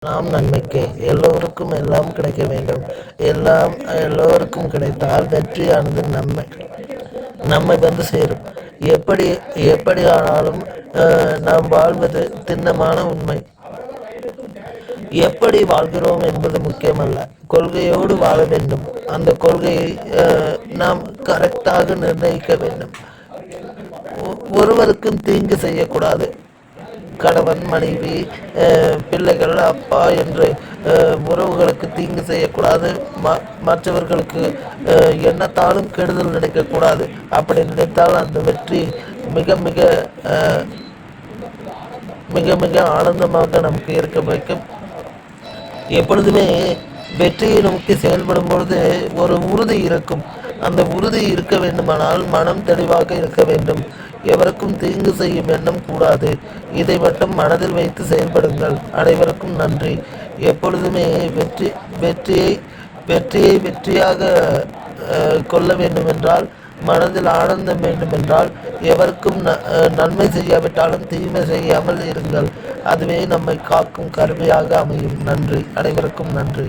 நாம் நன்மைக்கே. எல்லோருக்கும் எல்லாம் கிடைக்க வேண்டும். எல்லாம் எல்லோருக்கும் கிடைத்தால் வெற்றியானது நம்மை வந்து சேரும். எப்படி எப்படி ஆனாலும் நாம் வாழ்வது திண்ணமான உண்மை. எப்படி வாழ்கிறோம் என்பது முக்கியமல்ல, கொள்கையோடு வாழ வேண்டும். அந்த கொள்கையை நாம் கரெக்டாக நிர்ணயிக்க வேண்டும். ஒருவருக்கும் தீங்கு செய்யக்கூடாது. கணவன், மனைவி, பிள்ளைகள், அப்பா என்று உறவுகளுக்கு தீங்கு செய்யக்கூடாது. மற்றவர்களுக்கு எண்ணத்தாலும் கெடுதல் நினைக்கக்கூடாது. அப்படி நினைத்தால் அந்த வெற்றி மிக மிக மிக மிக ஆனந்தமாக நமக்கு இருக்க வைக்கும். எப்பொழுதுமே வெற்றியை நோக்கி செயல்படும் பொழுது ஒரு உறுதி இருக்கும். அந்த உறுதி இருக்க வேண்டுமானால் மனம் தெளிவாக இருக்க வேண்டும். எவருக்கும் தீங்கு செய்யும் எண்ணம் கூடாது. இதை மட்டும் மனதில் வைத்து செயல்படுங்கள். அனைவருக்கும் நன்றி. எப்பொழுதுமே வெற்றியை வெற்றியை வெற்றியாக கொள்ள வேண்டுமென்றால், மனதில் ஆனந்தம் வேண்டுமென்றால், எவருக்கும் நன்மை செய்யாவிட்டாலும் தீமை செய்யாமல் இருங்கள். அதுவே நம்மை காக்கும் கருவியாக அமையும். நன்றி. அனைவருக்கும் நன்றி.